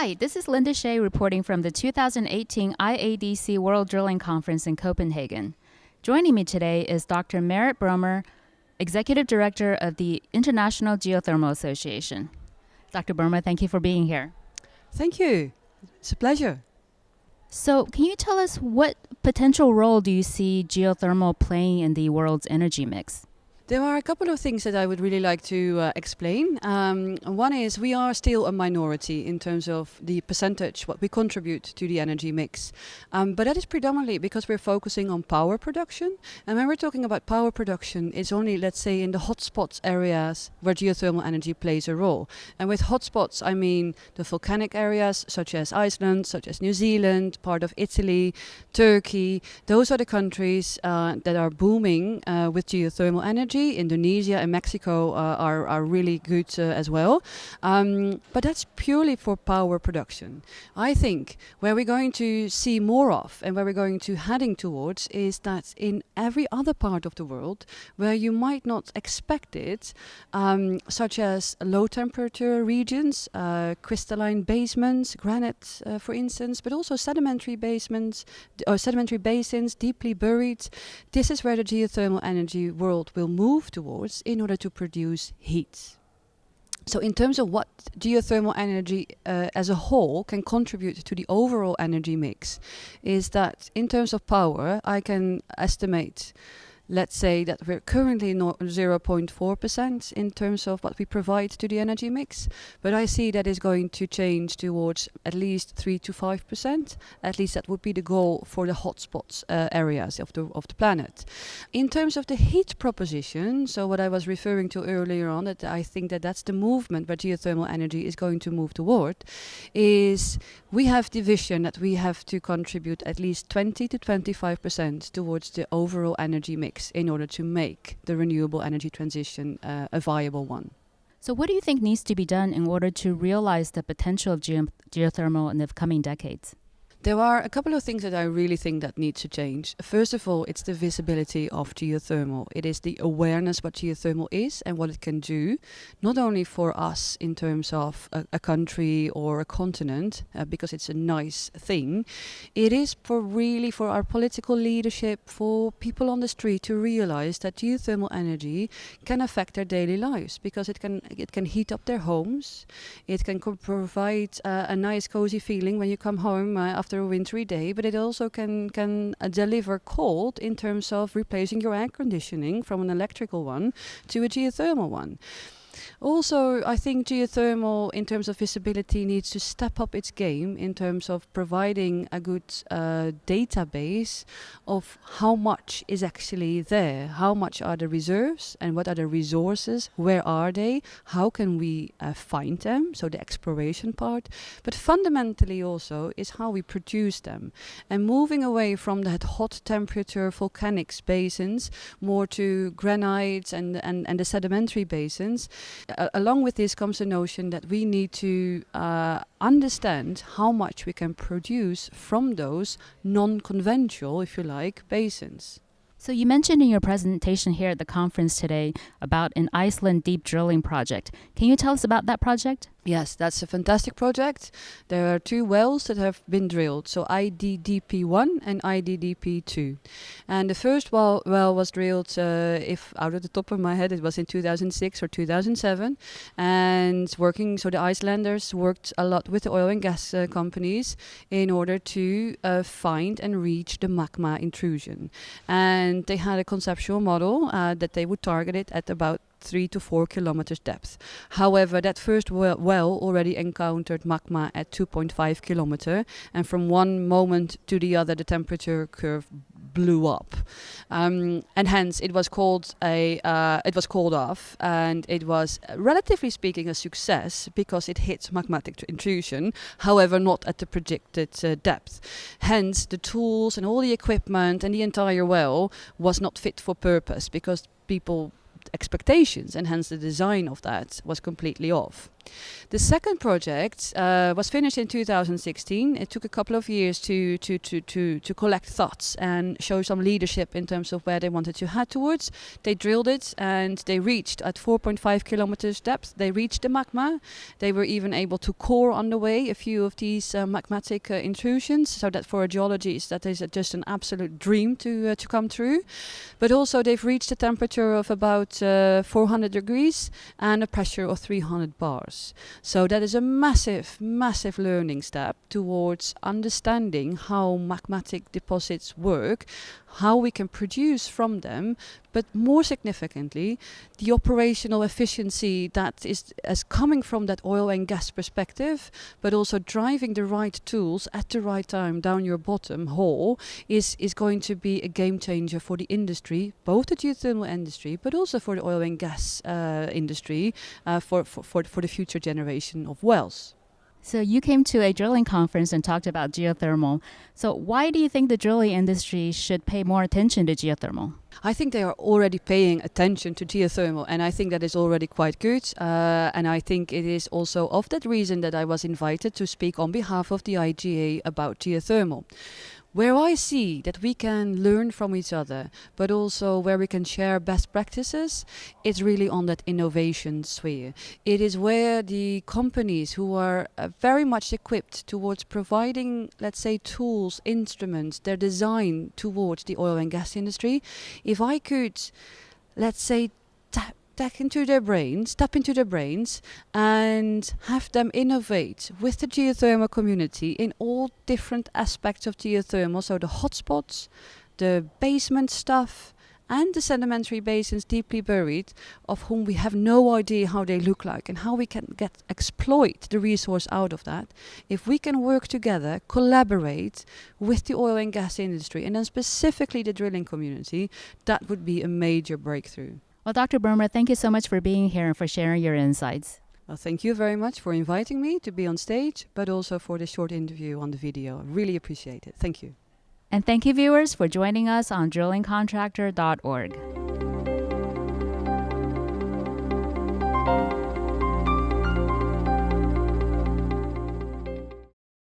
Hi, this is Linda Shea reporting from the 2018 IADC World Drilling Conference in Copenhagen. Joining me today is Dr. Merritt Bromer, Executive Director of the International Geothermal Association. Dr. Bromer, thank you for being here. Thank you. It's a pleasure. So, can you tell us what potential role do you see geothermal playing in the world's energy mix? There are a couple of things that I would really like to explain. One is we are still a minority in terms of the percentage what we contribute to the energy mix. But that is predominantly because we're focusing on power production. And when we're talking about power production, it's only, let's say, in the hotspots areas where geothermal energy plays a role. And with hotspots, I mean the volcanic areas such as Iceland, such as New Zealand, part of Italy, Turkey. Those are the countries that are booming with geothermal energy. Indonesia and Mexico are really good as well. But that's purely for power production. I think where we're going to see more of and where we're going to heading towards is that in every other part of the world where you might not expect it, such as low temperature regions, crystalline basements, granite for instance, but also sedimentary basements or sedimentary basins deeply buried. This is where the geothermal energy world will move towards in order to produce heat. So in terms of what geothermal energy as a whole can contribute to the overall energy mix, is that in terms of power, I can estimate, let's say that we're currently 0.4% in terms of what we provide to the energy mix, but I see that is going to change towards at least 3 to 5%. At least that would be the goal for the hotspots areas of the planet. In terms of the heat proposition, so what I was referring to earlier on, that I think that that's the movement where geothermal energy is going to move toward, is we have the vision that we have to contribute at least 20 to 25% towards the overall energy mix in order to make the renewable energy transition a viable one. So what do you think needs to be done in order to realize the potential of geothermal in the coming decades? There are a couple of things that I really think that need to change. First of all, it's the visibility of geothermal. It is the awareness what geothermal is and what it can do, not only for us in terms of a country or a continent, because it's a nice thing. It is for our political leadership, for people on the street to realize that geothermal energy can affect their daily lives, because it can heat up their homes. It can provide a nice cozy feeling when you come home after a wintry day, but it also can deliver cold in terms of replacing your air conditioning from an electrical one to a geothermal one. Also, I think geothermal, in terms of visibility, needs to step up its game in terms of providing a good database of how much is actually there, how much are the reserves and what are the resources, where are they, how can we find them, so the exploration part, but fundamentally also is how we produce them. And moving away from that hot temperature volcanic basins more to granites and the sedimentary basins. Along with this comes the notion that we need to understand how much we can produce from those non-conventional, if you like, basins. So you mentioned in your presentation here at the conference today about an Iceland deep drilling project. Can you tell us about that project? Yes, that's a fantastic project. There are 2 wells that have been drilled, so IDDP1 and IDDP2. And the first well was drilled, if out of the top of my head, it was in 2006 or 2007. And so the Icelanders worked a lot with the oil and gas companies in order to find and reach the magma intrusion. And they had a conceptual model that they would target it at about 3 to 4 kilometers depth. However, that first well already encountered magma at 2.5 kilometer, and from one moment to the other, the temperature curve blew up, and hence it was called off, and it was relatively speaking a success because it hit magmatic intrusion, however not at the predicted depth. Hence the tools and all the equipment and the entire well was not fit for purpose because people expectations, and hence the design of that was completely off. The second project was finished in 2016. It took a couple of years to collect thoughts and show some leadership in terms of where they wanted to head towards. They drilled it and they reached at 4.5 kilometers depth. They reached the magma. They were even able to core on the way a few of these magmatic intrusions, so that for a geologist that is just an absolute dream to come true. But also they've reached a temperature of about 400 degrees and a pressure of 300 bars. So that is a massive, massive learning step towards understanding how magmatic deposits work, how we can produce from them, but more significantly, the operational efficiency that is as coming from that oil and gas perspective, but also driving the right tools at the right time down your bottom hole is going to be a game changer for the industry, both the geothermal industry, but also for the oil and gas industry, for the future generation of wells. So you came to a drilling conference and talked about geothermal. So why do you think the drilling industry should pay more attention to geothermal? I think they are already paying attention to geothermal, and I think that is already quite good. And I think it is also of that reason that I was invited to speak on behalf of the IGA about geothermal. Where I see that we can learn from each other, but also where we can share best practices, it's really on that innovation sphere. It is where the companies who are very much equipped towards providing, let's say, tools, instruments, their design towards the oil and gas industry, if I could, let's say, tap into their brains and have them innovate with the geothermal community in all different aspects of geothermal, so the hotspots, the basement stuff, and the sedimentary basins deeply buried, of whom we have no idea how they look like and how we can exploit the resource out of that. If we can work together, collaborate with the oil and gas industry, and then specifically the drilling community, that would be a major breakthrough. Well, Dr. Burmer, thank you so much for being here and for sharing your insights. Well, thank you very much for inviting me to be on stage, but also for the short interview on the video. I really appreciate it. Thank you. And thank you, viewers, for joining us on drillingcontractor.org.